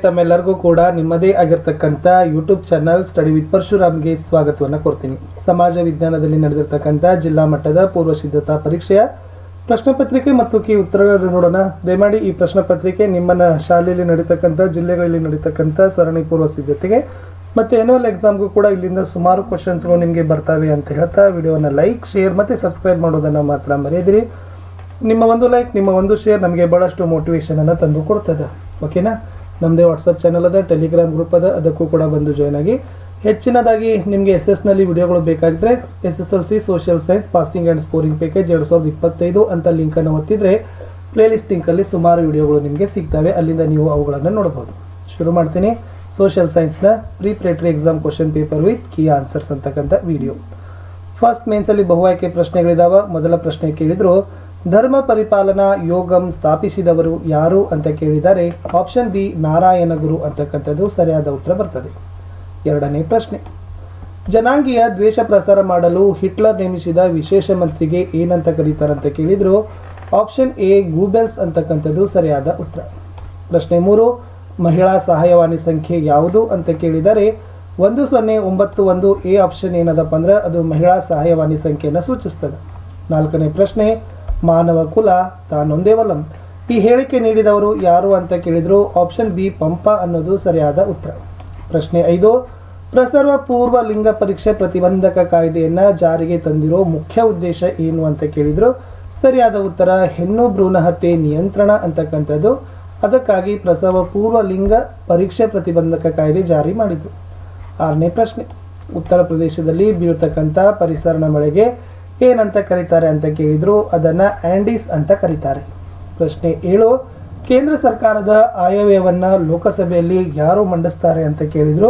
ತಮ್ಮೆಲ್ಲರಿಗೂ ಕೂಡ ನಿಮ್ಮದೇ ಆಗಿರ್ತಕ್ಕಂಥ ಯೂಟ್ಯೂಬ್ ಚಾನಲ್ ಸ್ಟಡಿ ವಿತ್ ಪರಶುರಾಮ್ಗೆ ಸ್ವಾಗತವನ್ನು ಕೊಡ್ತೀನಿ. ಸಮಾಜ ವಿಜ್ಞಾನದಲ್ಲಿ ನಡೆದಿರ್ತಕ್ಕಂಥ ಜಿಲ್ಲಾ ಮಟ್ಟದ ಪೂರ್ವ ಸಿದ್ಧತಾ ಪರೀಕ್ಷೆಯ ಪ್ರಶ್ನೆ ಪತ್ರಿಕೆ ಮತ್ತು ಕೀ ಉತ್ತರಗಳನ್ನು ನೋಡೋಣ. ದಯಮಾಡಿ ಈ ಪ್ರಶ್ನೆ ಪತ್ರಿಕೆ ನಿಮ್ಮನ್ನ ಶಾಲೆಯಲ್ಲಿ ನಡೀತಕ್ಕಂಥ ಜಿಲ್ಲೆಗಳಲ್ಲಿ ನಡೀತಕ್ಕಂಥ ಸರಣಿ ಪೂರ್ವ ಸಿದ್ಧತೆಗೆ ಮತ್ತು ಆ್ಯನುವಲ್ ಎಕ್ಸಾಮ್ಗೂ ಕೂಡ ಇಲ್ಲಿಂದ ಸುಮಾರು ಕ್ವಶನ್ಸ್ಗಳು ನಿಮಗೆ ಬರ್ತವೆ ಅಂತ ಹೇಳ್ತಾ ವಿಡಿಯೋನ ಲೈಕ್, ಶೇರ್ ಮತ್ತು ಸಬ್ಸ್ಕ್ರೈಬ್ ಮಾಡೋದನ್ನು ಮಾತ್ರ ಮರೆಯದಿರಿ. ನಿಮ್ಮ ಒಂದು ಲೈಕ್, ನಿಮ್ಮ ಒಂದು ಶೇರ್ ನಮಗೆ ಭಾಳಷ್ಟು ಮೋಟಿವೇಶನನ್ನು ತಂದು ಕೊಡ್ತದೆ. ಓಕೆನಾ? ನಮ್ಮದೇ ವಾಟ್ಸಪ್ ಚಾನಲ್ ಅದ, ಟೆಲಿಗ್ರಾಮ್ ಗ್ರೂಪ್ ಅದ, ಅದಕ್ಕೂ ಕೂಡ ಬಂದು ಜಾಯ್ನ್ ಆಗಿ. ಹೆಚ್ಚಿನದಾಗಿ ನಿಮಗೆ ನಲ್ಲಿ ವಿಡಿಯೋಗಳು ಬೇಕಾಗಿದ್ರೆ SSLC social science passing and scoring package 2025 ಅಂತ ಲಿಂಕನ್ನು ಒತ್ತಿದ್ರೆ ಪ್ಲೇಲಿಸ್ಟ್ ಲಿಂಕಲ್ಲಿ ಸುಮಾರು ವಿಡಿಯೋಗಳು ನಿಮಗೆ ಸಿಗ್ತವೆ. ಅಲ್ಲಿಂದ ನೀವು ಅವುಗಳನ್ನು ನೋಡಬಹುದು. ಶುರು ಮಾಡ್ತೀನಿ. ಸೋಷಿಯಲ್ ಸೈನ್ಸ್ನ preparatory exam question paper with key answers ಅಂತಕ್ಕಂಥ ವಿಡಿಯೋ. ಫಸ್ಟ್ ಮೇನ್ಸಲ್ಲಿ ಬಹು ಆಯ್ಕೆ ಪ್ರಶ್ನೆಗಳಿದಾವ. ಮೊದಲ ಪ್ರಶ್ನೆ ಕೇಳಿದ್ರು, ಧರ್ಮ ಪರಿಪಾಲನಾ ಯೋಗಂ ಸ್ಥಾಪಿಸಿದವರು ಯಾರು ಅಂತ ಕೇಳಿದರೆ ಆಪ್ಷನ್ ಬಿ ನಾರಾಯಣ ಗುರು ಅಂತಕ್ಕಂಥದ್ದು ಸರಿಯಾದ ಉತ್ತರ ಬರ್ತದೆ. ಎರಡನೇ ಪ್ರಶ್ನೆ, ಜನಾಂಗೀಯ ದ್ವೇಷ ಪ್ರಸಾರ ಮಾಡಲು ಹಿಟ್ಲರ್ ನೇಮಿಸಿದ ವಿಶೇಷ ಮಂತ್ರಿಗೆ ಏನಂತ ಕರೀತಾರಂತ ಕೇಳಿದ್ರು ಆಪ್ಷನ್ ಎ ಗೂಬೆಲ್ಸ್ ಅಂತಕ್ಕಂಥದ್ದು ಸರಿಯಾದ ಉತ್ತರ. ಪ್ರಶ್ನೆ 3, ಮಹಿಳಾ ಸಹಾಯವಾಣಿ ಸಂಖ್ಯೆ ಯಾವುದು ಅಂತ ಕೇಳಿದರೆ 1091 ಎ ಆಪ್ಷನ್ ಏನದಪ್ಪ ಅಂದ್ರೆ ಅದು ಮಹಿಳಾ ಸಹಾಯವಾಣಿ ಸಂಖ್ಯೆಯನ್ನು ಸೂಚಿಸ್ತದೆ. ನಾಲ್ಕನೇ ಪ್ರಶ್ನೆ, ಮಾನವ ಕುಲ ತಾನೊಂದೇ ವಲಂ ಈ ಹೇಳಿಕೆ ನೀಡಿದವರು ಯಾರು ಅಂತ ಕೇಳಿದ್ರು ಆಪ್ಷನ್ ಬಿ ಪಂಪ ಅನ್ನೋದು ಸರಿಯಾದ ಉತ್ತರ. ಪ್ರಶ್ನೆ 5, ಪ್ರಸವ ಪೂರ್ವ ಲಿಂಗ ಪರೀಕ್ಷೆ ಪ್ರತಿಬಂಧಕ ಕಾಯ್ದೆಯನ್ನ ಜಾರಿಗೆ ತಂದಿರೋ ಮುಖ್ಯ ಉದ್ದೇಶ ಏನು ಅಂತ ಕೇಳಿದ್ರು ಸರಿಯಾದ ಉತ್ತರ ಹೆಣ್ಣು ಭ್ರೂಣ ಹತ್ಯೆ ನಿಯಂತ್ರಣ ಅಂತಕ್ಕಂಥದ್ದು. ಅದಕ್ಕಾಗಿ ಪ್ರಸವ ಪೂರ್ವ ಲಿಂಗ ಪರೀಕ್ಷೆ ಪ್ರತಿಬಂಧಕ ಕಾಯ್ದೆ ಜಾರಿ ಮಾಡಿದ್ರು. ಆರನೇ ಪ್ರಶ್ನೆ, ಉತ್ತರ ಪ್ರದೇಶದಲ್ಲಿ ಬೀಳತಕ್ಕಂಥ ಪರಿಸರಣ ಮಳೆಗೆ ಏನಂತ ಕರೀತಾರೆ ಅಂತ ಕೇಳಿದ್ರು ಅದನ್ನ ಆಂಡೀಸ್ ಅಂತ ಕರೀತಾರೆ. ಪ್ರಶ್ನೆ 7, ಕೇಂದ್ರ ಸರ್ಕಾರದ ಆಯವ್ಯವನ್ನ ಲೋಕಸಭೆಯಲ್ಲಿ ಯಾರು ಮಂಡಿಸ್ತಾರೆ ಅಂತ ಕೇಳಿದ್ರು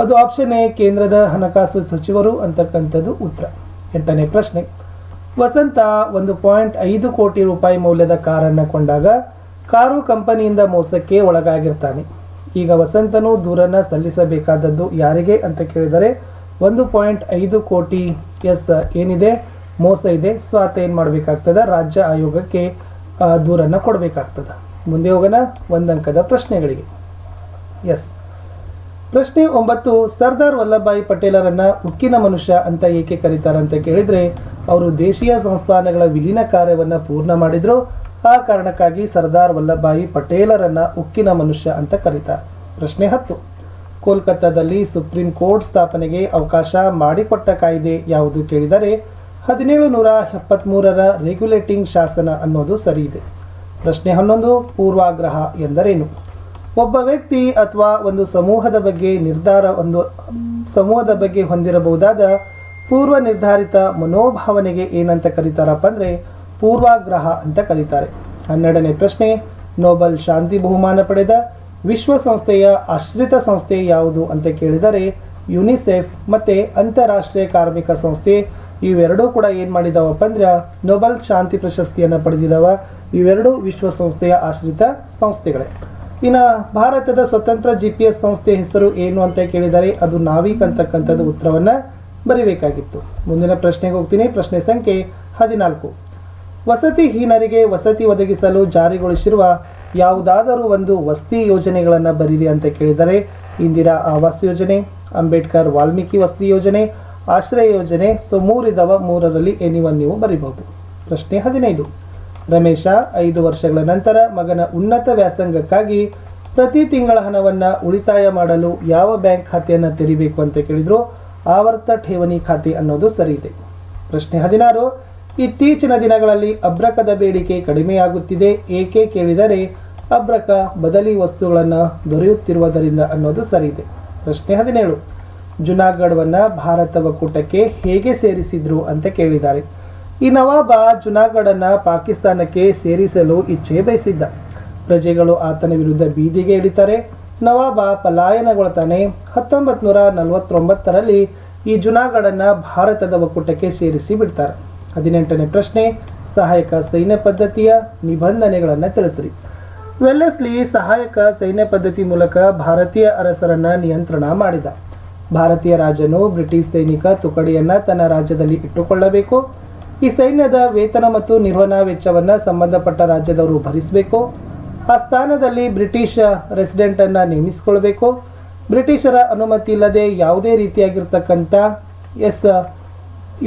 ಅದು ಆಪ್ಷನ್ ಎ ಕೇಂದ್ರದ ಹಣಕಾಸು ಸಚಿವರು ಅಂತಕ್ಕಂಥದ್ದು ಉತ್ತರ. ಎಂಟನೇ ಪ್ರಶ್ನೆ, ವಸಂತ 1.5 ಕೋಟಿ ರೂಪಾಯಿ ಮೌಲ್ಯದ ಕಾರನ್ನು ಕೊಂಡಾಗ ಕಾರು ಕಂಪನಿಯಿಂದ ಮೋಸಕ್ಕೆ ಒಳಗಾಗಿರ್ತಾನೆ. ಈಗ ವಸಂತನು ದೂರನ್ನ ಸಲ್ಲಿಸಬೇಕಾದದ್ದು ಯಾರಿಗೆ ಅಂತ ಕೇಳಿದರೆ 1.5 ಕೋಟಿ ಏನಿದೆ ಮೋಸ ಇದೆ. ಸೊ ಆತ ಏನು ಮಾಡಬೇಕಾಗ್ತದೆ, ರಾಜ್ಯ ಆಯೋಗಕ್ಕೆ ದೂರನ್ನು ಕೊಡಬೇಕಾಗ್ತದೆ. ಮುಂದೆ ಹೋಗೋಣ ಒಂದಂಕದ ಪ್ರಶ್ನೆಗಳಿಗೆ. ಪ್ರಶ್ನೆ 9, ಸರ್ದಾರ್ ವಲ್ಲಭಭಾಯಿ ಪಟೇಲರನ್ನ ಉಕ್ಕಿನ ಮನುಷ್ಯ ಅಂತ ಏಕೆ ಕರೀತಾರೆ ಅಂತ ಕೇಳಿದ್ರೆ ಅವರು ದೇಶೀಯ ಸಂಸ್ಥಾನಗಳ ವಿಲೀನ ಕಾರ್ಯವನ್ನು ಪೂರ್ಣ ಮಾಡಿದ್ರು. ಆ ಕಾರಣಕ್ಕಾಗಿ ಸರ್ದಾರ್ ವಲ್ಲಭಭಾಯಿ ಪಟೇಲರನ್ನ ಉಕ್ಕಿನ ಮನುಷ್ಯ ಅಂತ ಕರೀತಾರೆ. ಪ್ರಶ್ನೆ 10, ಕೋಲ್ಕತ್ತಾದಲ್ಲಿ ಸುಪ್ರೀಂ ಕೋರ್ಟ್ ಸ್ಥಾಪನೆಗೆ ಅವಕಾಶ ಮಾಡಿಕೊಟ್ಟ ಕಾಯ್ದೆ ಯಾವುದು ಕೇಳಿದರೆ 1773ರ ರೆಗ್ಯುಲೇಟಿಂಗ್ ಶಾಸನ ಅನ್ನೋದು ಸರಿ ಇದೆ. ಪ್ರಶ್ನೆ 11, ಪೂರ್ವಾಗ್ರಹ ಎಂದರೇನು? ಒಬ್ಬ ವ್ಯಕ್ತಿ ಅಥವಾ ಒಂದು ಸಮೂಹದ ಬಗ್ಗೆ ಹೊಂದಿರಬಹುದಾದ ಪೂರ್ವ ನಿರ್ಧಾರಿತ ಮನೋಭಾವನೆಗೆ ಏನಂತ ಕರೀತಾರಪ್ಪ ಅಂದ್ರೆ ಪೂರ್ವಾಗ್ರಹ ಅಂತ ಕರೀತಾರೆ. 12ನೇ ಪ್ರಶ್ನೆ, ನೊಬೆಲ್ ಶಾಂತಿ ಬಹುಮಾನ ಪಡೆದ ವಿಶ್ವಸಂಸ್ಥೆಯ ಆಶ್ರಿತ ಸಂಸ್ಥೆ ಯಾವುದು ಅಂತ ಕೇಳಿದರೆ ಯುನಿಸೆಫ್ ಮತ್ತೆ ಅಂತಾರಾಷ್ಟ್ರೀಯ ಕಾರ್ಮಿಕ ಸಂಸ್ಥೆ ಇವೆರಡೂ ಕೂಡ ಏನು ಮಾಡಿದಾವಪ್ಪ ಅಂದ್ರೆ ನೊಬೆಲ್ ಶಾಂತಿ ಪ್ರಶಸ್ತಿಯನ್ನು ಪಡೆದಿದ್ದಾವ. ಇವೆರಡು ವಿಶ್ವಸಂಸ್ಥೆಯ ಆಶ್ರಿತ ಸಂಸ್ಥೆಗಳೇ. ಇನ್ನು ಭಾರತದ ಸ್ವತಂತ್ರ GPS ಸಂಸ್ಥೆ ಹೆಸರು ಏನು ಅಂತ ಕೇಳಿದರೆ ಅದು ನಾವಿಕ್ ಅಂತಕ್ಕಂಥದ್ದು ಉತ್ತರವನ್ನ ಬರೀಬೇಕಾಗಿತ್ತು. ಮುಂದಿನ ಪ್ರಶ್ನೆಗೆ ಹೋಗ್ತೀನಿ. ಪ್ರಶ್ನೆ ಸಂಖ್ಯೆ 14, ವಸತಿಹೀನರಿಗೆ ವಸತಿ ಒದಗಿಸಲು ಜಾರಿಗೊಳಿಸಿರುವ ಯಾವುದಾದರೂ ಒಂದು ವಸತಿ ಯೋಜನೆಗಳನ್ನು ಬರೀರಿ ಅಂತ ಕೇಳಿದರೆ ಇಂದಿರಾ ಆವಾಸ್ ಯೋಜನೆ, ಅಂಬೇಡ್ಕರ್ ವಾಲ್ಮೀಕಿ ವಸತಿ ಯೋಜನೆ, ಆಶ್ರಯ ಯೋಜನೆ. ಸೊ 3 ಇದಾವ, 3ರಲ್ಲಿ ಎನಿವನ್ ನೀವು ಬರೀಬಹುದು. ಪ್ರಶ್ನೆ 15, ರಮೇಶ 5 ವರ್ಷಗಳ ನಂತರ ಮಗನ ಉನ್ನತ ವ್ಯಾಸಂಗಕ್ಕಾಗಿ ಪ್ರತಿ ತಿಂಗಳ ಹಣವನ್ನು ಉಳಿತಾಯ ಮಾಡಲು ಯಾವ ಬ್ಯಾಂಕ್ ಖಾತೆಯನ್ನು ತೆರಿಬೇಕು ಅಂತ ಕೇಳಿದ್ರು ಆವರ್ತ ಠೇವಣಿ ಖಾತೆ ಅನ್ನೋದು ಸರಿ ಇದೆ. ಪ್ರಶ್ನೆ 16, ಇತ್ತೀಚಿನ ದಿನಗಳಲ್ಲಿ ಅಬ್ರಕದ ಬೇಡಿಕೆ ಕಡಿಮೆಯಾಗುತ್ತಿದೆ ಏಕೆ ಕೇಳಿದರೆ ಅಬ್ರಕ ಬದಲಿ ವಸ್ತುಗಳನ್ನು ದೊರೆಯುತ್ತಿರುವುದರಿಂದ ಅನ್ನೋದು ಸರಿ ಇದೆ. ಪ್ರಶ್ನೆ 17, ಜುನಾಗಢವನ್ನ ಭಾರತ ಒಕ್ಕೂಟಕ್ಕೆ ಹೇಗೆ ಸೇರಿಸಿದ್ರು ಅಂತ ಕೇಳಿದ್ದಾರೆ. ಈ ನವಾಬ ಜುನಾಗಢನ್ನ ಪಾಕಿಸ್ತಾನಕ್ಕೆ ಸೇರಿಸಲು ಇಚ್ಛೆ ಬಯಸಿದ್ದ. ಪ್ರಜೆಗಳು ಆತನ ವಿರುದ್ಧ ಬೀದಿಗೆ ಇಳಿತಾರೆ. ನವಾಬ ಪಲಾಯನಗೊಳ್ತಾನೆ. 1949ರಲ್ಲಿ ಈ ಜುನಾಗಢನ್ನ ಭಾರತದ ಒಕ್ಕೂಟಕ್ಕೆ ಸೇರಿಸಿ ಬಿಡ್ತಾರೆ. 18ನೇ ಪ್ರಶ್ನೆ, ಸಹಾಯಕ ಸೈನ್ಯ ಪದ್ಧತಿಯ ನಿಬಂಧನೆಗಳನ್ನು ತಿಳಿಸ್ರಿ. ವೆಲ್ಲೆಸ್ಲಿ ಸಹಾಯಕ ಸೈನ್ಯ ಪದ್ಧತಿ ಮೂಲಕ ಭಾರತೀಯ ಅರಸರನ್ನ ನಿಯಂತ್ರಣ ಮಾಡಿದ. ಭಾರತೀಯ ರಾಜನು ಬ್ರಿಟಿಷ್ ಸೈನಿಕ ತುಕಡಿಯನ್ನ ತನ್ನ ರಾಜ್ಯದಲ್ಲಿ ಇಟ್ಟುಕೊಳ್ಳಬೇಕು. ಈ ಸೈನ್ಯದ ವೇತನ ಮತ್ತು ನಿರ್ವಹಣಾ ವೆಚ್ಚವನ್ನು ಸಂಬಂಧಪಟ್ಟ ರಾಜ್ಯದವರು ಭರಿಸಬೇಕು. ಆ ಸ್ಥಾನದಲ್ಲಿ ಬ್ರಿಟಿಷ್ ರೆಸಿಡೆಂಟನ್ನು ನೇಮಿಸಿಕೊಳ್ಬೇಕು. ಬ್ರಿಟಿಷರ ಅನುಮತಿ ಇಲ್ಲದೆ ಯಾವುದೇ ರೀತಿಯಾಗಿರ್ತಕ್ಕಂಥ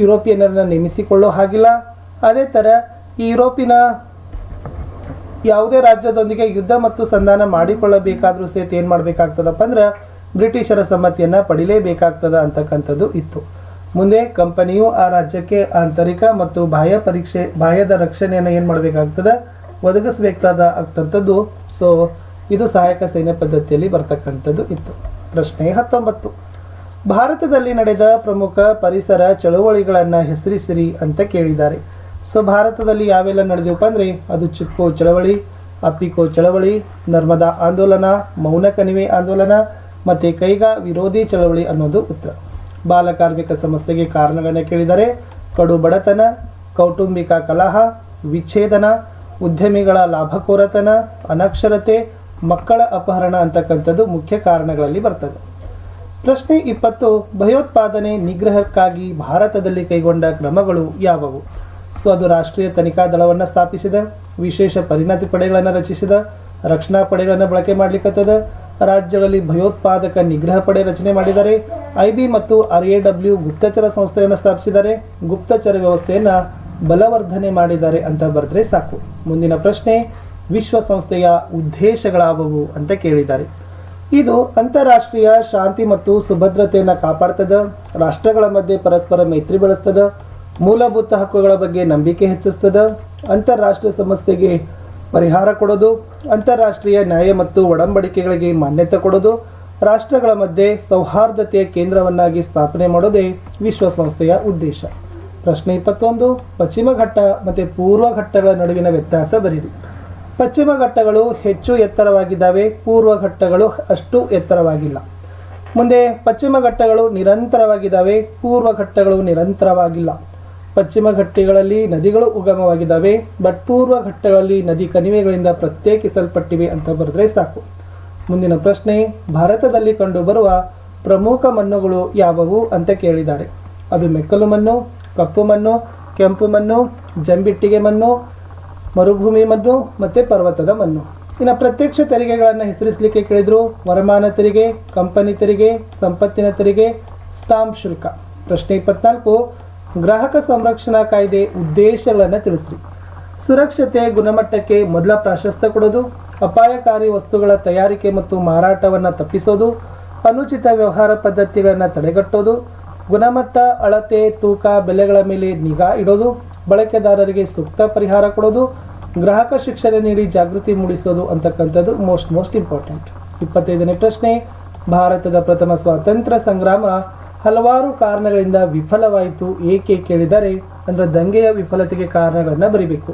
ಯುರೋಪಿಯನ್ನರನ್ನು ನೇಮಿಸಿಕೊಳ್ಳೋ ಹಾಗಿಲ್ಲ. ಅದೇ ಥರ ಈ ಯುರೋಪಿನ ಯಾವುದೇ ರಾಜ್ಯದೊಂದಿಗೆ ಯುದ್ಧ ಮತ್ತು ಸಂಧಾನ ಮಾಡಿಕೊಳ್ಳಬೇಕಾದ್ರೂ ಸಹಿತ ಏನು ಮಾಡಬೇಕಾಗ್ತದಪ್ಪ ಅಂದ್ರೆ ಬ್ರಿಟಿಷರ ಸಮ್ಮತಿಯನ್ನು ಪಡಿಲೇಬೇಕಾಗ್ತದ ಅಂತಕ್ಕಂಥದ್ದು ಇತ್ತು. ಮುಂದೆ ಕಂಪನಿಯು ಆ ರಾಜ್ಯಕ್ಕೆ ಆಂತರಿಕ ಮತ್ತು ಬಾಹ್ಯದ ರಕ್ಷಣೆಯನ್ನು ಏನು ಮಾಡಬೇಕಾಗ್ತದೆ, ಒದಗಿಸಬೇಕಾದ ಆಗ್ತಂಥದ್ದು. ಸೊ ಇದು ಸಹಾಯಕ ಸೈನ್ಯ ಪದ್ಧತಿಯಲ್ಲಿ ಬರ್ತಕ್ಕಂಥದ್ದು ಇತ್ತು. ಪ್ರಶ್ನೆ 19, ಭಾರತದಲ್ಲಿ ನಡೆದ ಪ್ರಮುಖ ಪರಿಸರ ಚಳುವಳಿಗಳನ್ನು ಹೆಸರಿಸಿರಿ ಅಂತ ಕೇಳಿದ್ದಾರೆ. ಸೊ ಭಾರತದಲ್ಲಿ ಯಾವೆಲ್ಲ ನಡೆದವಪ್ಪ ಅಂದರೆ ಅದು ಚಿಪ್ಪು ಚಳವಳಿ, ಅಪ್ಪಿಕೋ ಚಳವಳಿ, ನರ್ಮದಾ ಆಂದೋಲನ, ಮೌನ ಕಣಿವೆ ಆಂದೋಲನ ಮತ್ತು ಕೈಗಾ ವಿರೋಧಿ ಚಳವಳಿ ಅನ್ನೋದು ಉತ್ತರ. ಬಾಲಕಾರ್ಮಿಕ ಸಮಸ್ಯೆಗೆ ಕಾರಣಗಳನ್ನು ಕೇಳಿದರೆ ಕಡು ಬಡತನ, ಕೌಟುಂಬಿಕ ಕಲಹ, ವಿಚ್ಛೇದನ, ಉದ್ಯಮಿಗಳ ಲಾಭಕೋರತನ, ಅನಕ್ಷರತೆ, ಮಕ್ಕಳ ಅಪಹರಣ ಅಂತಕ್ಕಂಥದ್ದು ಮುಖ್ಯ ಕಾರಣಗಳಲ್ಲಿ ಬರ್ತದೆ. ಪ್ರಶ್ನೆ 20, ಭಯೋತ್ಪಾದನೆ ನಿಗ್ರಹಕ್ಕಾಗಿ ಭಾರತದಲ್ಲಿ ಕೈಗೊಂಡ ಕ್ರಮಗಳು ಯಾವುವು? ಸೊ ಅದು ರಾಷ್ಟ್ರೀಯ ತನಿಖಾ ದಳವನ್ನು ಸ್ಥಾಪಿಸಿದ, ವಿಶೇಷ ಪರಿಣತಿ ಪಡೆಗಳನ್ನು ರಚಿಸಿದ, ರಕ್ಷಣಾ ಪಡೆಗಳನ್ನು ಬಳಕೆ ಮಾಡಲಿಕ್ಕತ್ತದ, ರಾಜ್ಯಗಳಲ್ಲಿ ಭಯೋತ್ಪಾದಕ ನಿಗ್ರಹ ಪಡೆ ರಚನೆ ಮಾಡಿದ್ದಾರೆ, IB ಮತ್ತು RAW ಗುಪ್ತಚರ ಸಂಸ್ಥೆಯನ್ನು ಸ್ಥಾಪಿಸಿದ್ದಾರೆ, ಗುಪ್ತಚರ ವ್ಯವಸ್ಥೆಯನ್ನು ಬಲವರ್ಧನೆ ಮಾಡಿದ್ದಾರೆ ಅಂತ ಬರೆದ್ರೆ ಸಾಕು. ಮುಂದಿನ ಪ್ರಶ್ನೆ, ವಿಶ್ವಸಂಸ್ಥೆಯ ಉದ್ದೇಶಗಳಾವುವು ಅಂತ ಕೇಳಿದ್ದಾರೆ. ಇದು ಅಂತಾರಾಷ್ಟ್ರೀಯ ಶಾಂತಿ ಮತ್ತು ಸುಭದ್ರತೆಯನ್ನು ಕಾಪಾಡ್ತದ, ರಾಷ್ಟ್ರಗಳ ಮಧ್ಯೆ ಪರಸ್ಪರ ಮೈತ್ರಿ ಬೆಳೆಸ್ತದ, ಮೂಲಭೂತ ಹಕ್ಕುಗಳ ಬಗ್ಗೆ ನಂಬಿಕೆ ಹೆಚ್ಚಿಸ್ತದ, ಅಂತಾರಾಷ್ಟ್ರೀಯ ಸಮಸ್ಯೆಗೆ ಪರಿಹಾರ ಕೊಡೋದು, ಅಂತಾರಾಷ್ಟ್ರೀಯ ನ್ಯಾಯ ಮತ್ತು ಒಡಂಬಡಿಕೆಗಳಿಗೆ ಮಾನ್ಯತೆ ಕೊಡೋದು, ರಾಷ್ಟ್ರಗಳ ಮಧ್ಯೆ ಸೌಹಾರ್ದತೆಯ ಕೇಂದ್ರವನ್ನಾಗಿ ಸ್ಥಾಪನೆ ಮಾಡೋದೇ ವಿಶ್ವಸಂಸ್ಥೆಯ ಉದ್ದೇಶ. ಪ್ರಶ್ನೆ 21, ಪಶ್ಚಿಮ ಘಟ್ಟ ಮತ್ತು ಪೂರ್ವ ಘಟ್ಟಗಳ ನಡುವಿನ ವ್ಯತ್ಯಾಸ ಬರೀರಿ. ಪಶ್ಚಿಮ ಘಟ್ಟಗಳು ಹೆಚ್ಚು ಎತ್ತರವಾಗಿದ್ದಾವೆ, ಪೂರ್ವ ಘಟ್ಟಗಳು ಅಷ್ಟು ಎತ್ತರವಾಗಿಲ್ಲ. ಮುಂದೆ ಪಶ್ಚಿಮ ಘಟ್ಟಗಳು ನಿರಂತರವಾಗಿದ್ದಾವೆ, ಪೂರ್ವ ಘಟ್ಟಗಳು ನಿರಂತರವಾಗಿಲ್ಲ. ಪಶ್ಚಿಮ ಘಟ್ಟಗಳಲ್ಲಿ ನದಿಗಳು ಉಗಮವಾಗಿದ್ದಾವೆ, ಬಟ್ ಪೂರ್ವ ಘಟ್ಟಗಳಲ್ಲಿ ನದಿ ಕಣಿವೆಗಳಿಂದ ಪ್ರತ್ಯೇಕಿಸಲ್ಪಟ್ಟಿವೆ ಅಂತ ಬರೆದ್ರೆ ಸಾಕು. ಮುಂದಿನ ಪ್ರಶ್ನೆ, ಭಾರತದಲ್ಲಿ ಕಂಡುಬರುವ ಪ್ರಮುಖ ಮಣ್ಣುಗಳು ಯಾವುವು ಅಂತ ಕೇಳಿದ್ದಾರೆ. ಅದು ಮೆಕ್ಕಲು ಮಣ್ಣು, ಕಪ್ಪು ಮಣ್ಣು, ಕೆಂಪು ಮಣ್ಣು, ಜಂಬಿಟ್ಟಿಗೆ ಮಣ್ಣು, ಮರುಭೂಮಿ ಮಣ್ಣು ಮತ್ತು ಪರ್ವತದ ಮಣ್ಣು. ಇನ್ನು ಪ್ರತ್ಯಕ್ಷ ತೆರಿಗೆಗಳನ್ನು ಹೆಸರಿಸಲಿಕ್ಕೆ ಕೇಳಿದ್ರು. ವರಮಾನ ತೆರಿಗೆ, ಕಂಪನಿ ತೆರಿಗೆ, ಸಂಪತ್ತಿನ ತೆರಿಗೆ, ಸ್ಟಾಂಪ್ ಶುಲ್ಕ. ಪ್ರಶ್ನೆ 24, ಗ್ರಾಹಕ ಸಂರಕ್ಷಣಾ ಕಾಯ್ದೆ ಉದ್ದೇಶಗಳನ್ನು ತಿಳಿಸ್ರಿ. ಸುರಕ್ಷತೆ, ಗುಣಮಟ್ಟಕ್ಕೆ ಮೊದಲ ಪ್ರಾಶಸ್ತ್ಯ ಕೊಡೋದು, ಅಪಾಯಕಾರಿ ವಸ್ತುಗಳ ತಯಾರಿಕೆ ಮತ್ತು ಮಾರಾಟವನ್ನು ತಪ್ಪಿಸೋದು, ಅನುಚಿತ ವ್ಯವಹಾರ ಪದ್ಧತಿಗಳನ್ನು ತಡೆಗಟ್ಟೋದು, ಗುಣಮಟ್ಟ, ಅಳತೆ, ತೂಕ, ಬೆಲೆಗಳ ಮೇಲೆ ನಿಗಾ ಇಡೋದು, ಬಳಕೆದಾರರಿಗೆ ಸೂಕ್ತ ಪರಿಹಾರ ಕೊಡೋದು, ಗ್ರಾಹಕ ಶಿಕ್ಷಣ ನೀಡಿ ಜಾಗೃತಿ ಮೂಡಿಸೋದು ಅಂತಕ್ಕಂಥದ್ದು ಮೋಸ್ಟ್ ಇಂಪಾರ್ಟೆಂಟ್. 25ನೇ ಪ್ರಶ್ನೆ, ಭಾರತದ ಪ್ರಥಮ ಸ್ವಾತಂತ್ರ್ಯ ಸಂಗ್ರಾಮ ಹಲವಾರು ಕಾರಣಗಳಿಂದ ವಿಫಲವಾಯಿತು ಏಕೆ ಕೇಳಿದರೆ ಅಂದರೆ ದಂಗೆಯ ವಿಫಲತೆಗೆ ಕಾರಣಗಳನ್ನು ಬರೀಬೇಕು.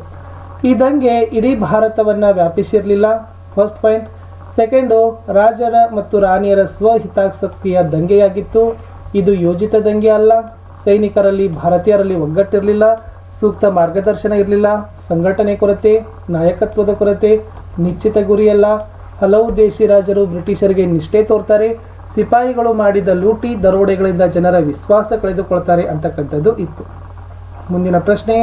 ಈ ದಂಗೆ ಇಡೀ ಭಾರತವನ್ನು ವ್ಯಾಪಿಸಿರಲಿಲ್ಲ, ಫಸ್ಟ್ ಪಾಯಿಂಟ್. ಸೆಕೆಂಡು, ರಾಜರ ಮತ್ತು ರಾಣಿಯರ ಸ್ವಹಿತಾಸಕ್ತಿಯ ದಂಗೆಯಾಗಿತ್ತು. ಇದು ಯೋಜಿತ ದಂಗೆ ಅಲ್ಲ. ಸೈನಿಕರಲ್ಲಿ ಭಾರತೀಯರಲ್ಲಿ ಒಗ್ಗಟ್ಟಿರಲಿಲ್ಲ, ಸೂಕ್ತ ಮಾರ್ಗದರ್ಶನ ಇರಲಿಲ್ಲ, ಸಂಘಟನೆ ಕೊರತೆ, ನಾಯಕತ್ವದ ಕೊರತೆ, ನಿಶ್ಚಿತ ಗುರಿಯಲ್ಲ. ಹಲವು ದೇಶಿ ರಾಜರು ಬ್ರಿಟಿಷರಿಗೆ ನಿಷ್ಠೆ ತೋರ್ತಾರೆ, ಸಿಪಾಯಿಗಳು ಮಾಡಿದ ಲೂಟಿ ದರೋಡೆಗಳಿಂದ ಜನರ ವಿಶ್ವಾಸ ಕಳೆದುಕೊಳ್ತಾರೆ ಅಂತಕ್ಕಂಥದ್ದು ಇತ್ತು. ಮುಂದಿನ ಪ್ರಶ್ನೆ,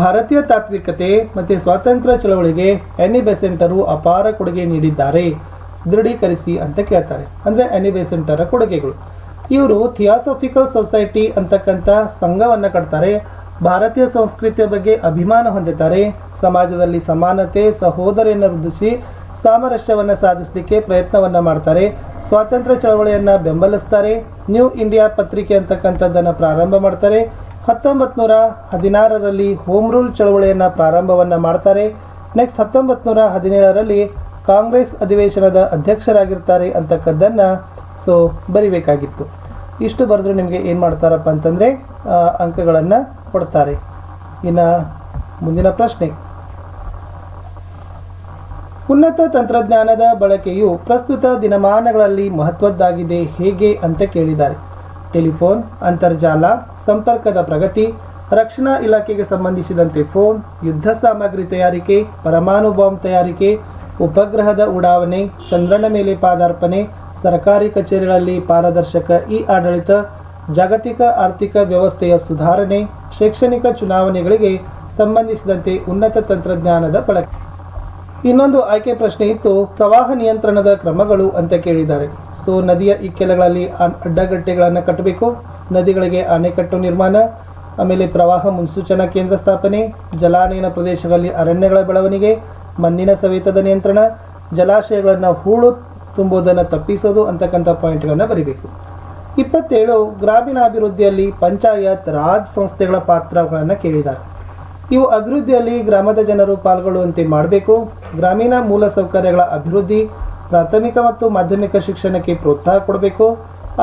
ಭಾರತೀಯ ತಾತ್ವಿಕತೆ ಮತ್ತು ಸ್ವಾತಂತ್ರ್ಯ ಚಳವಳಿಗೆ ಎನಿ ಬೆಸೆಂಟರು ಅಪಾರ ಕೊಡುಗೆ ನೀಡಿದ್ದಾರೆ, ದೃಢೀಕರಿಸಿ ಅಂತ ಕೇಳ್ತಾರೆ. ಅಂದರೆ ಎನಿ ಬೆಸೆಂಟರ ಕೊಡುಗೆಗಳು. ಇವರು ಥಿಯಾಸಫಿಕಲ್ ಸೊಸೈಟಿ ಅಂತಕ್ಕಂಥ ಸಂಘವನ್ನು ಕಟ್ತಾರೆ, ಭಾರತೀಯ ಸಂಸ್ಕೃತಿಯ ಬಗ್ಗೆ ಅಭಿಮಾನ ಹೊಂದುತ್ತಾರೆ, ಸಮಾಜದಲ್ಲಿ ಸಮಾನತೆ, ಸಹೋದರಿಯನ್ನು ವೃದ್ಧಿಸಿ ಸಾಮರಸ್ಯವನ್ನು ಸಾಧಿಸಲಿಕ್ಕೆ ಪ್ರಯತ್ನವನ್ನು ಮಾಡ್ತಾರೆ, ಸ್ವಾತಂತ್ರ್ಯ ಚಳವಳಿಯನ್ನು ಬೆಂಬಲಿಸ್ತಾರೆ, ನ್ಯೂ ಇಂಡಿಯಾ ಪತ್ರಿಕೆ ಅಂತಕ್ಕಂಥದ್ದನ್ನು ಪ್ರಾರಂಭ ಮಾಡ್ತಾರೆ, 1916ರಲ್ಲಿ ಹೋಮ್ ರೂಲ್ ಚಳವಳಿಯನ್ನು ಪ್ರಾರಂಭವನ್ನು ಮಾಡ್ತಾರೆ, ನೆಕ್ಸ್ಟ್ 1917ರಲ್ಲಿ ಕಾಂಗ್ರೆಸ್ ಅಧಿವೇಶನದ ಅಧ್ಯಕ್ಷರಾಗಿರ್ತಾರೆ ಅಂತಕ್ಕದ್ದನ್ನು ಬರಿಬೇಕಾಗಿತ್ತು. ಇಷ್ಟು ಬರೆದ್ರು ನಿಮಗೆ ಏನು ಮಾಡ್ತಾರಪ್ಪ ಅಂತಂದರೆ ಅಂಕಗಳನ್ನು ಕೊಡ್ತಾರೆ. ಇನ್ನು ಮುಂದಿನ ಪ್ರಶ್ನೆ, ಉನ್ನತ ತಂತ್ರಜ್ಞಾನದ ಬಳಕೆಯು ಪ್ರಸ್ತುತ ದಿನಮಾನಗಳಲ್ಲಿ ಮಹತ್ವದ್ದಾಗಿದೆ ಹೇಗೆ ಅಂತ ಕೇಳಿದ್ದಾರೆ. ಟೆಲಿಫೋನ್, ಅಂತರ್ಜಾಲ, ಸಂಪರ್ಕದ ಪ್ರಗತಿ, ರಕ್ಷಣಾ ಇಲಾಖೆಗೆ ಸಂಬಂಧಿಸಿದಂತೆ ಫೋನ್, ಯುದ್ಧ ಸಾಮಗ್ರಿ ತಯಾರಿಕೆ, ಪರಮಾಣು ಬಾಂಬ್ ತಯಾರಿಕೆ, ಉಪಗ್ರಹದ ಉಡಾವಣೆ, ಚಂದ್ರನ ಮೇಲೆ ಪಾದಾರ್ಪಣೆ, ಸರ್ಕಾರಿ ಕಚೇರಿಗಳಲ್ಲಿ ಪಾರದರ್ಶಕ ಆಡಳಿತ, ಜಾಗತಿಕ ಆರ್ಥಿಕ ವ್ಯವಸ್ಥೆಯ ಸುಧಾರಣೆ, ಶೈಕ್ಷಣಿಕ ಚುನಾವಣೆಗಳಿಗೆ ಸಂಬಂಧಿಸಿದಂತೆ ಉನ್ನತ ತಂತ್ರಜ್ಞಾನದ ಬಳಕೆ. ಇನ್ನೊಂದು ಆಯ್ಕೆ ಪ್ರಶ್ನೆ ಇತ್ತು, ಪ್ರವಾಹ ನಿಯಂತ್ರಣದ ಕ್ರಮಗಳು ಅಂತ ಕೇಳಿದ್ದಾರೆ. ಸೊ ನದಿಯ ಇಕ್ಕೆಲಗಳಲ್ಲಿ ಅಡ್ಡಗಟ್ಟೆಗಳನ್ನು ಕಟ್ಟಬೇಕು, ನದಿಗಳಿಗೆ ಅಣೆಕಟ್ಟು ನಿರ್ಮಾಣ, ಆಮೇಲೆ ಪ್ರವಾಹ ಮುನ್ಸೂಚನಾ ಕೇಂದ್ರ ಸ್ಥಾಪನೆ, ಜಲಾನಯನ ಪ್ರದೇಶಗಳಲ್ಲಿ ಅರಣ್ಯಗಳ ಬೆಳವಣಿಗೆ, ಮಣ್ಣಿನ ಸವೆತದ ನಿಯಂತ್ರಣ, ಜಲಾಶಯಗಳನ್ನು ಹೂಳು ತುಂಬುವುದನ್ನು ತಪ್ಪಿಸೋದು ಅಂತಕ್ಕಂಥ ಪಾಯಿಂಟ್ಗಳನ್ನು ಬರೀಬೇಕು. 27 ಗ್ರಾಮೀಣಾಭಿವೃದ್ಧಿಯಲ್ಲಿ ಪಂಚಾಯತ್ ರಾಜ್ ಸಂಸ್ಥೆಗಳ ಪಾತ್ರಗಳನ್ನು ಕೇಳಿದ್ದಾರೆ. ಇವು ಅಭಿವೃದ್ಧಿಯಲ್ಲಿ ಗ್ರಾಮದ ಜನರು ಪಾಲ್ಗೊಳ್ಳುವಂತೆ ಮಾಡಬೇಕು. ಗ್ರಾಮೀಣ ಮೂಲಸೌಕರ್ಯಗಳ ಅಭಿವೃದ್ಧಿ, ಪ್ರಾಥಮಿಕ ಮತ್ತು ಮಾಧ್ಯಮಿಕ ಶಿಕ್ಷಣಕ್ಕೆ ಪ್ರೋತ್ಸಾಹ ಕೊಡಬೇಕು.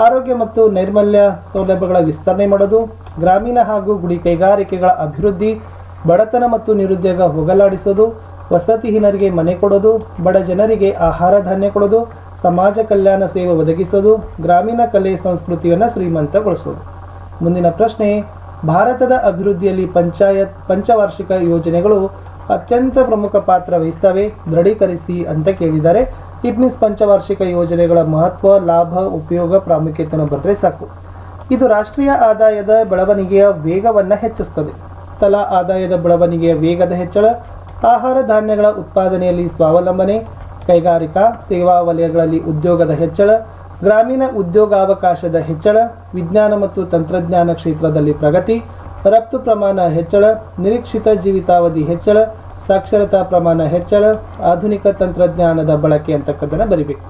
ಆರೋಗ್ಯ ಮತ್ತು ನೈರ್ಮಲ್ಯ ಸೌಲಭ್ಯಗಳ ವಿಸ್ತರಣೆ ಮಾಡೋದು, ಗ್ರಾಮೀಣ ಹಾಗೂ ಗುಡಿ ಕೈಗಾರಿಕೆಗಳ ಅಭಿವೃದ್ಧಿ, ಬಡತನ ಮತ್ತು ನಿರುದ್ಯೋಗ ಹೋಗಲಾಡಿಸೋದು, ವಸತಿಹೀನರಿಗೆ ಮನೆ ಕೊಡೋದು, ಬಡ ಜನರಿಗೆ ಆಹಾರ ಧಾನ್ಯ ಕೊಡೋದು, ಸಮಾಜ ಕಲ್ಯಾಣ ಸೇವೆ ಒದಗಿಸೋದು, ಗ್ರಾಮೀಣ ಕಲೆ ಸಂಸ್ಕೃತಿಯನ್ನು ಶ್ರೀಮಂತಗೊಳಿಸೋದು. ಮುಂದಿನ ಪ್ರಶ್ನೆ, ಭಾರತದ ಅಭಿವೃದ್ಧಿಯಲ್ಲಿ ಪಂಚವಾರ್ಷಿಕ ಯೋಜನೆಗಳು ಅತ್ಯಂತ ಪ್ರಮುಖ ಪಾತ್ರ ವಹಿಸ್ತವೆ, ದೃಢೀಕರಿಸಿ ಅಂತ ಕೇಳಿದ್ದಾರೆ. ಇಟ್ ಮೀನ್ಸ್ ಪಂಚವಾರ್ಷಿಕ ಯೋಜನೆಗಳ ಮಹತ್ವ, ಲಾಭ, ಉಪಯೋಗ, ಪ್ರಾಮುಖ್ಯತೆಯನ್ನು ಬರೆದ್ರೆ ಸಾಕು. ಇದು ರಾಷ್ಟ್ರೀಯ ಆದಾಯದ ಬೆಳವಣಿಗೆಯ ವೇಗವನ್ನು ಹೆಚ್ಚಿಸುತ್ತದೆ. ತಲಾ ಆದಾಯದ ಬೆಳವಣಿಗೆಯ ವೇಗದ ಹೆಚ್ಚಳ, ಆಹಾರ ಧಾನ್ಯಗಳ ಉತ್ಪಾದನೆಯಲ್ಲಿ ಸ್ವಾವಲಂಬನೆ, ಕೈಗಾರಿಕಾ ಸೇವಾ ವಲಯಗಳಲ್ಲಿ ಉದ್ಯೋಗದ ಹೆಚ್ಚಳ, ಗ್ರಾಮೀಣ ಉದ್ಯೋಗಾವಕಾಶದ ಹೆಚ್ಚಳ, ವಿಜ್ಞಾನ ಮತ್ತು ತಂತ್ರಜ್ಞಾನ ಕ್ಷೇತ್ರದಲ್ಲಿ ಪ್ರಗತಿ, ರಫ್ತು ಪ್ರಮಾಣ ಹೆಚ್ಚಳ, ನಿರೀಕ್ಷಿತ ಜೀವಿತಾವಧಿ ಹೆಚ್ಚಳ, ಸಾಕ್ಷರತಾ ಪ್ರಮಾಣ ಹೆಚ್ಚಳ, ಆಧುನಿಕ ತಂತ್ರಜ್ಞಾನದ ಬಳಕೆ ಅಂತಕ್ಕದ್ದನ್ನು ಬರಿಬೇಕು.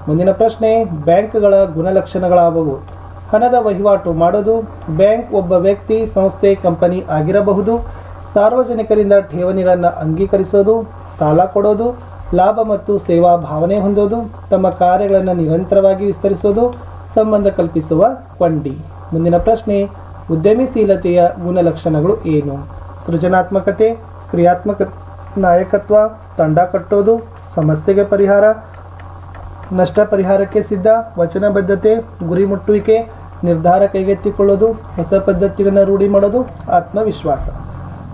ಮುಂದಿನ ಪ್ರಶ್ನೆ, ಬ್ಯಾಂಕ್ಗಳ ಗುಣಲಕ್ಷಣಗಳಾವುವು? ಹಣದ ವಹಿವಾಟು ಮಾಡೋದು, ಬ್ಯಾಂಕ್ ಒಬ್ಬ ವ್ಯಕ್ತಿ, ಸಂಸ್ಥೆ, ಕಂಪನಿ ಆಗಿರಬಹುದು. ಸಾರ್ವಜನಿಕರಿಂದ ಠೇವಣಿಗಳನ್ನು ಅಂಗೀಕರಿಸೋದು, ಸಾಲ ಕೊಡೋದು, ಲಾಭ ಮತ್ತು ಸೇವಾ ಭಾವನೆ ಹೊಂದೋದು, ತಮ್ಮ ಕಾರ್ಯಗಳನ್ನು ನಿರಂತರವಾಗಿ ವಿಸ್ತರಿಸೋದು, ಸಂಬಂಧ ಕಲ್ಪಿಸುವ ಕೊಂಡಿ. ಮುಂದಿನ ಪ್ರಶ್ನೆ, ಉದ್ಯಮಶೀಲತೆಯ ಗುಣಲಕ್ಷಣಗಳು ಏನು? ಸೃಜನಾತ್ಮಕತೆ, ಕ್ರಿಯಾತ್ಮಕ ನಾಯಕತ್ವ, ತಂಡ ಕಟ್ಟೋದು, ಸಮಸ್ಯೆಗೆ ಪರಿಹಾರ, ನಷ್ಟ ಪರಿಹಾರಕ್ಕೆ ಸಿದ್ಧ, ವಚನಬದ್ಧತೆ, ಗುರಿ ಮುಟ್ಟುವಿಕೆ, ನಿರ್ಧಾರ ಕೈಗೆತ್ತಿಕೊಳ್ಳೋದು, ಹೊಸ ಪದ್ಧತಿಗಳನ್ನು ರೂಢಿ ಮಾಡೋದು, ಆತ್ಮವಿಶ್ವಾಸ.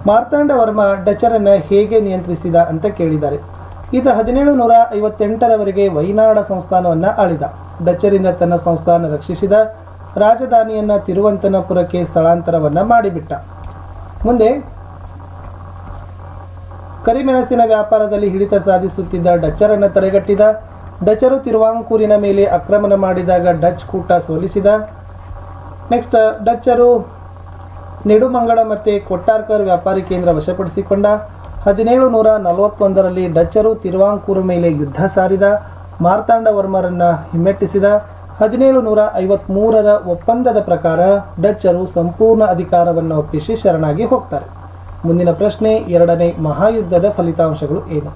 ಮಾರ್ತಾಂಡ ವರ್ಮ ಡಚರನ್ನು ಹೇಗೆ ನಿಯಂತ್ರಿಸಿದ ಅಂತ ಕೇಳಿದ್ದಾರೆ. ಈತ 1758ರವರೆಗೆ ವೈನಾಡ ಸಂಸ್ಥಾನವನ್ನು ಆಳಿದ. ಡಚ್ಚರಿಂದ ತನ್ನ ಸಂಸ್ಥಾನ ರಕ್ಷಿಸಿದ. ರಾಜಧಾನಿಯನ್ನು ತಿರುವಂತನಪುರಕ್ಕೆ ಸ್ಥಳಾಂತರವನ್ನು ಮಾಡಿಬಿಟ್ಟ. ಮುಂದೆ ಕರಿಮೆಣಸಿನ ವ್ಯಾಪಾರದಲ್ಲಿ ಹಿಡಿತ ಸಾಧಿಸುತ್ತಿದ್ದ ಡಚ್ಚರನ್ನು ತಡೆಗಟ್ಟಿದ. ಡಚರು ತಿರುವಾಂಕೂರಿನ ಮೇಲೆ ಆಕ್ರಮಣ ಮಾಡಿದಾಗ ಡಚ್ ಕೂಟ ಸೋಲಿಸಿದ. ನೆಕ್ಸ್ಟ್, ಡಚ್ಚರು ನೆಡುಮಂಗಡ ಮತ್ತು ಕೊಟ್ಟಾರ್ಕರ್ ವ್ಯಾಪಾರಿ ಕೇಂದ್ರ ವಶಪಡಿಸಿಕೊಂಡ. 1741ರಲ್ಲಿ ಡಚ್ಚರು ತಿರುವಾಂಕೂರು ಮೇಲೆ ಯುದ್ಧ ಸಾರಿದ. ಮಾರ್ತಾಂಡವರ್ಮರನ್ನು ಹಿಮ್ಮೆಟ್ಟಿಸಿದ. 1753ರ ಒಪ್ಪಂದದ ಪ್ರಕಾರ ಡಚ್ಚರು ಸಂಪೂರ್ಣ ಅಧಿಕಾರವನ್ನು ಒಪ್ಪಿಸಿ ಶರಣಾಗಿ ಹೋಗ್ತಾರೆ. ಮುಂದಿನ ಪ್ರಶ್ನೆ, ಎರಡನೇ ಮಹಾಯುದ್ಧದ ಫಲಿತಾಂಶಗಳು ಏನು?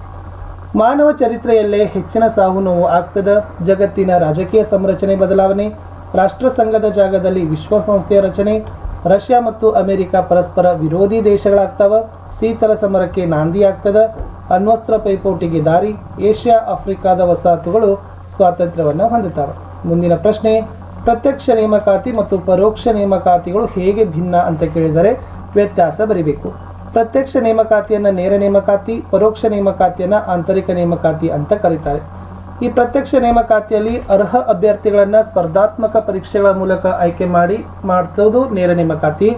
ಮಾನವ ಚರಿತ್ರೆಯಲ್ಲೇ ಹೆಚ್ಚಿನ ಸಾವು ನೋವು ಆಗ್ತದ. ಜಗತ್ತಿನ ರಾಜಕೀಯ ಸಂರಚನೆ ಬದಲಾವಣೆ, ರಾಷ್ಟ್ರಸಂಘದ ಜಾಗದಲ್ಲಿ ವಿಶ್ವಸಂಸ್ಥೆಯ ರಚನೆ, ರಷ್ಯಾ ಮತ್ತು ಅಮೆರಿಕ ಪರಸ್ಪರ ವಿರೋಧಿ ದೇಶಗಳಾಗ್ತವ, ಶೀತಲ ಸಮರಕ್ಕೆ ನಾಂದಿ ಆಗ್ತದ, ಅಣ್ವಸ್ತ್ರ ಪೈಪೋಟಿಗೆ ದಾರಿ, ಏಷ್ಯಾ ಆಫ್ರಿಕಾದ ವಸಾಹತುಗಳು ಸ್ವಾತಂತ್ರ್ಯವನ್ನು ಹೊಂದುತ್ತವೆ. ಮುಂದಿನ ಪ್ರಶ್ನೆ, ಪ್ರತ್ಯಕ್ಷ ನೇಮಕಾತಿ ಮತ್ತು ಪರೋಕ್ಷ ನೇಮಕಾತಿಗಳು ಹೇಗೆ ಭಿನ್ನ ಅಂತ ಕೇಳಿದರೆ ವ್ಯತ್ಯಾಸ ಬರೀಬೇಕು. ಪ್ರತ್ಯಕ್ಷ ನೇಮಕಾತಿಯನ್ನು ನೇರ ನೇಮಕಾತಿ, ಪರೋಕ್ಷ ನೇಮಕಾತಿಯನ್ನು ಆಂತರಿಕ ನೇಮಕಾತಿ ಅಂತ ಕರೀತಾರೆ. ಈ ಪ್ರತ್ಯಕ್ಷ ನೇಮಕಾತಿಯಲ್ಲಿ ಅರ್ಹ ಅಭ್ಯರ್ಥಿಗಳನ್ನು ಸ್ಪರ್ಧಾತ್ಮಕ ಪರೀಕ್ಷೆಗಳ ಮೂಲಕ ಆಯ್ಕೆ ಮಾಡ್ತೋದು ನೇರ ನೇಮಕಾತಿ.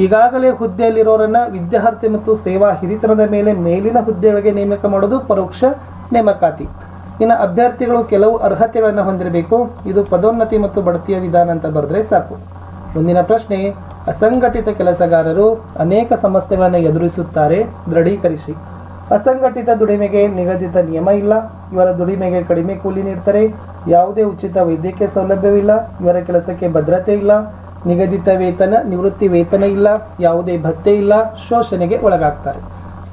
ಈಗಾಗಲೇ ಹುದ್ದೆಯಲ್ಲಿರೋರನ್ನ ವಿದ್ಯಾರ್ಥಿ ಮತ್ತು ಸೇವಾ ಹಿರಿತನದ ಮೇಲೆ ಮೇಲಿನ ಹುದ್ದೆಗಳಿಗೆ ನೇಮಕ ಮಾಡೋದು ಪರೋಕ್ಷ ನೇಮಕಾತಿ. ಇನ್ನು ಅಭ್ಯರ್ಥಿಗಳು ಕೆಲವು ಅರ್ಹತೆಗಳನ್ನು ಹೊಂದಿರಬೇಕು. ಇದು ಪದೋನ್ನತಿ ಮತ್ತು ಬಡ್ತಿಯ ವಿಧಾನ ಅಂತ ಬರೆದ್ರೆ ಸಾಕು. ಮುಂದಿನ ಪ್ರಶ್ನೆ, ಅಸಂಘಟಿತ ಕೆಲಸಗಾರರು ಅನೇಕ ಸಮಸ್ಯೆಗಳನ್ನು ಎದುರಿಸುತ್ತಾರೆ, ದೃಢೀಕರಿಸಿ. ಅಸಂಘಟಿತ ದುಡಿಮೆಗೆ ನಿಗದಿತ ನಿಯಮ ಇಲ್ಲ. ಇವರ ದುಡಿಮೆಗೆ ಕಡಿಮೆ ಕೂಲಿ ನೀಡ್ತಾರೆ. ಯಾವುದೇ ಉಚಿತ ವೈದ್ಯಕೀಯ ಸೌಲಭ್ಯವಿಲ್ಲ. ಇವರ ಕೆಲಸಕ್ಕೆ ಭದ್ರತೆ ಇಲ್ಲ. ನಿಗದಿತ ವೇತನ, ನಿವೃತ್ತಿ ವೇತನ ಇಲ್ಲ. ಯಾವುದೇ ಭತ್ಯೆ ಇಲ್ಲ. ಶೋಷಣೆಗೆ ಒಳಗಾಗ್ತಾರೆ.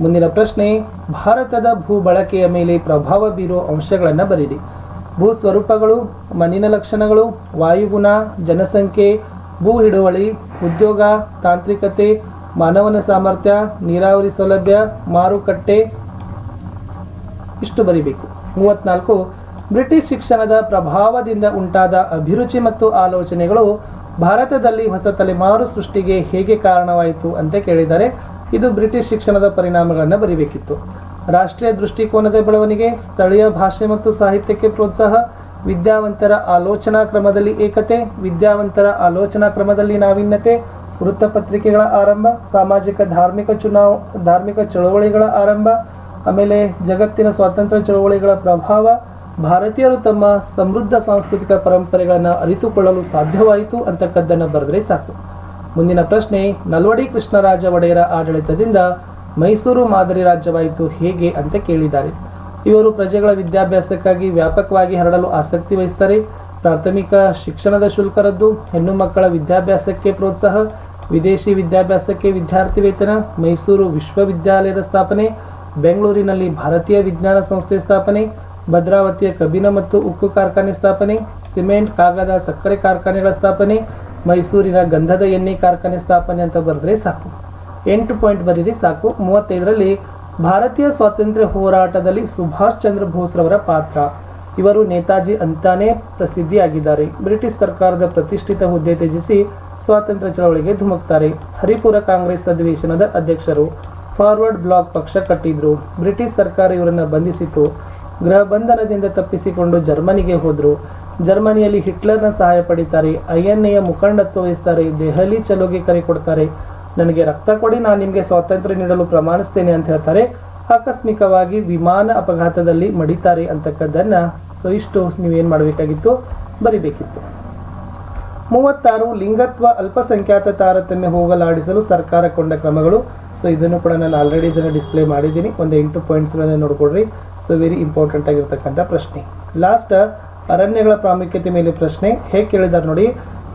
ಮುಂದಿನ ಪ್ರಶ್ನೆ, ಭಾರತದ ಭೂ ಬಳಕೆಯ ಮೇಲೆ ಪ್ರಭಾವ ಬೀರುವ ಅಂಶಗಳನ್ನು ಬರೀರಿ. ಭೂ ಸ್ವರೂಪಗಳು, ಮಣ್ಣಿನ ಲಕ್ಷಣಗಳು, ವಾಯುಗುಣ, ಜನಸಂಖ್ಯೆ, ಭೂ ಹಿಡುವಳಿ, ಉದ್ಯೋಗ, ತಾಂತ್ರಿಕತೆ, ಮಾನವನ ಸಾಮರ್ಥ್ಯ, ನೀರಾವರಿ ಸೌಲಭ್ಯ, ಮಾರುಕಟ್ಟೆ, ಇಷ್ಟು ಬರೀಬೇಕು. 34 ಬ್ರಿಟಿಷ್ ಶಿಕ್ಷಣದ ಪ್ರಭಾವದಿಂದ ಉಂಟಾದ ಅಭಿರುಚಿ ಮತ್ತು ಆಲೋಚನೆಗಳು ಭಾರತದಲ್ಲಿ ಹೊಸ ತಲೆಮಾರು ಸೃಷ್ಟಿಗೆ ಹೇಗೆ ಕಾರಣವಾಯಿತು ಅಂತ ಕೇಳಿದ್ದಾರೆ. ಇದು ಬ್ರಿಟಿಷ್ ಶಿಕ್ಷಣದ ಪರಿಣಾಮಗಳನ್ನು ಬರೀಬೇಕಿತ್ತು. ರಾಷ್ಟ್ರೀಯ ದೃಷ್ಟಿಕೋನದ ಬೆಳವಣಿಗೆ, ಸ್ಥಳೀಯ ಭಾಷೆ ಮತ್ತು ಸಾಹಿತ್ಯಕ್ಕೆ ಪ್ರೋತ್ಸಾಹ, ವಿದ್ಯಾವಂತರ ಆಲೋಚನಾ ಕ್ರಮದಲ್ಲಿ ಏಕತೆ, ವಿದ್ಯಾವಂತರ ಆಲೋಚನಾ ಕ್ರಮದಲ್ಲಿ ನಾವೀನ್ಯತೆ, ವೃತ್ತಪತ್ರಿಕೆಗಳ ಆರಂಭ, ಸಾಮಾಜಿಕ ಧಾರ್ಮಿಕ ಚಳುವಳಿಗಳ ಆರಂಭ, ಆಮೇಲೆ ಜಗತ್ತಿನ ಸ್ವಾತಂತ್ರ್ಯ ಚಳವಳಿಗಳ ಪ್ರಭಾವ, ಭಾರತೀಯರು ತಮ್ಮ ಸಮೃದ್ಧ ಸಾಂಸ್ಕೃತಿಕ ಪರಂಪರೆಗಳನ್ನು ಅರಿತುಕೊಳ್ಳಲು ಸಾಧ್ಯವಾಯಿತು ಅಂತಕ್ಕದ್ದನ್ನು ಬರೆದ್ರೆ ಸಾಕು. ಮುಂದಿನ ಪ್ರಶ್ನೆ, ನಲ್ವಡಿ ಕೃಷ್ಣರಾಜ ಒಡೆಯರ ಆಡಳಿತದಿಂದ ಮೈಸೂರು ಮಾದರಿ ರಾಜ್ಯವಾಯಿತು ಹೇಗೆ ಅಂತ ಕೇಳಿದ್ದಾರೆ. ಇವರು ಪ್ರಜೆಗಳ ವಿದ್ಯಾಭ್ಯಾಸಕ್ಕಾಗಿ ವ್ಯಾಪಕವಾಗಿ ಹರಡಲು ಆಸಕ್ತಿ ವಹಿಸ್ತಾರೆ. ಪ್ರಾಥಮಿಕ ಶಿಕ್ಷಣದ ಶುಲ್ಕ ರದ್ದು, ಹೆಣ್ಣು ಮಕ್ಕಳ ವಿದ್ಯಾಭ್ಯಾಸಕ್ಕೆ ಪ್ರೋತ್ಸಾಹ, ವಿದೇಶಿ ವಿದ್ಯಾಭ್ಯಾಸಕ್ಕೆ ವಿದ್ಯಾರ್ಥಿ ವೇತನ, ಮೈಸೂರು ವಿಶ್ವವಿದ್ಯಾಲಯದ ಸ್ಥಾಪನೆ, ಬೆಂಗಳೂರಿನಲ್ಲಿ ಭಾರತೀಯ ವಿಜ್ಞಾನ ಸಂಸ್ಥೆ ಸ್ಥಾಪನೆ, ಭದ್ರಾವತಿಯ ಕಬ್ಬಿಣ ಮತ್ತು ಉಕ್ಕು ಕಾರ್ಖಾನೆ ಸ್ಥಾಪನೆ, ಸಿಮೆಂಟ್, ಕಾಗದ, ಸಕ್ಕರೆ ಕಾರ್ಖಾನೆಗಳ ಸ್ಥಾಪನೆ, ಮೈಸೂರಿನ ಗಂಧದ ಎಣ್ಣೆ ಕಾರ್ಖಾನೆ ಸ್ಥಾಪನೆ ಅಂತ ಬರೆದ್ರೆ ಸಾಕು. 8 ಪಾಯಿಂಟ್ ಬರೀರಿ ಸಾಕು. 35ರಲ್ಲಿ ಭಾರತೀಯ ಸ್ವಾತಂತ್ರ್ಯ ಹೋರಾಟದಲ್ಲಿ ಸುಭಾಷ್ ಚಂದ್ರ ಬೋಸ್ರವರ ಪಾತ್ರ. ಇವರು ನೇತಾಜಿ ಅಂತಾನೆ ಪ್ರಸಿದ್ಧಿಯಾಗಿದ್ದಾರೆ. ಬ್ರಿಟಿಷ್ ಸರ್ಕಾರದ ಪ್ರತಿಷ್ಠಿತ ಹುದ್ದೆ ತ್ಯಜಿಸಿ ಸ್ವಾತಂತ್ರ್ಯ ಚಳವಳಿಗೆ ಧುಮುಕ್ತಾರೆ. ಹರಿಪುರ ಕಾಂಗ್ರೆಸ್ ಅಧಿವೇಶನದ ಅಧ್ಯಕ್ಷರು. ಫಾರ್ವರ್ಡ್ ಬ್ಲಾಕ್ ಪಕ್ಷ ಕಟ್ಟಿದ್ರು. ಬ್ರಿಟಿಷ್ ಸರ್ಕಾರ ಇವರನ್ನು ಬಂಧಿಸಿತು. ಗೃಹ ಬಂಧನದಿಂದ ತಪ್ಪಿಸಿಕೊಂಡು ಜರ್ಮನಿಗೆ ಹೋದರು. ಜರ್ಮನಿಯಲ್ಲಿ ಹಿಟ್ಲರ್ನ ಸಹಾಯ ಪಡಿತಾರೆ. INA ಮುಖಂಡತ್ವ ವಹಿಸ್ತಾರೆ. ದೆಹಲಿ ಚಲೋಗೆ ಕರೆ ಕೊಡ್ತಾರೆ. ನನಗೆ ರಕ್ತ ಕೊಡಿ, ನಾನು ನಿಮಗೆ ಸ್ವಾತಂತ್ರ್ಯ ನೀಡಲು ಪ್ರಮಾಣಿಸ್ತೇನೆ ಅಂತ ಹೇಳ್ತಾರೆ. ಆಕಸ್ಮಿಕವಾಗಿ ವಿಮಾನ ಅಪಘಾತದಲ್ಲಿ ಮಡಿತಾರೆ ಅಂತಕ್ಕದ್ದನ್ನು ಇಷ್ಟು ನೀವೇನು ಮಾಡಬೇಕಾಗಿತ್ತು, ಬರಿಬೇಕಿತ್ತು. 36 ಲಿಂಗತ್ವ ಅಲ್ಪಸಂಖ್ಯಾತ ತಾರತಮ್ಯ ಹೋಗಲಾಡಿಸಲು ಸರ್ಕಾರ ಕೊಂಡ ಕ್ರಮಗಳು. ಇದನ್ನು ಕೂಡ ನಾನು ಆಲ್ರೆಡಿ ಇದನ್ನು ಡಿಸ್ಪ್ಲೇ ಮಾಡಿದ್ದೀನಿ. ಒಂದು 8 ಪಾಯಿಂಟ್ಸ್ಗಳನ್ನು ನೋಡ್ಕೊಡ್ರಿ. ವೆರಿ ಇಂಪಾರ್ಟೆಂಟ್ ಆಗಿರ್ತಕ್ಕಂಥ ಪ್ರಶ್ನೆ. ಲಾಸ್ಟ್, ಅರಣ್ಯಗಳ ಪ್ರಾಮುಖ್ಯತೆ ಮೇಲೆ ಪ್ರಶ್ನೆ ಹೇಗೆ ಕೇಳಿದ್ದಾರೆ ನೋಡಿ.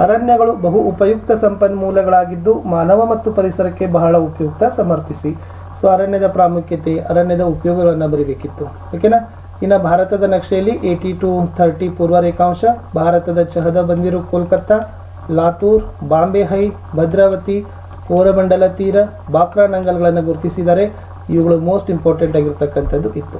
ಅರಣ್ಯಗಳು ಬಹು ಉಪಯುಕ್ತ ಸಂಪನ್ಮೂಲಗಳಾಗಿದ್ದು ಮಾನವ ಮತ್ತು ಪರಿಸರಕ್ಕೆ ಬಹಳ ಉಪಯುಕ್ತ, ಸಮರ್ಥಿಸಿ. ಅರಣ್ಯದ ಪ್ರಾಮುಖ್ಯತೆ, ಅರಣ್ಯದ ಉಪಯೋಗಗಳನ್ನು ಬರೀಬೇಕಿತ್ತು. ಓಕೆನಾ. ಇನ್ನು ಭಾರತದ ನಕ್ಷೆಯಲ್ಲಿ 80 to 30 ಪೂರ್ವ ರೇಖಾಂಶ, ಭಾರತದ ಚಹದ ಬಂದಿರು ಕೋಲ್ಕತ್ತಾ, ಲಾತೂರ್, ಬಾಂಬೆ ಹೈ, ಭದ್ರಾವತಿ, ಕೋರಮಂಡಲ ತೀರ, ಬಾಕ್ರಾ ನಂಗಲ್ಗಳನ್ನು ಗುರುತಿಸಿದ್ದಾರೆ. ಇವುಗಳು ಮೋಸ್ಟ್ ಇಂಪಾರ್ಟೆಂಟ್ ಆಗಿರ್ತಕ್ಕಂಥದ್ದು ಇತ್ತು.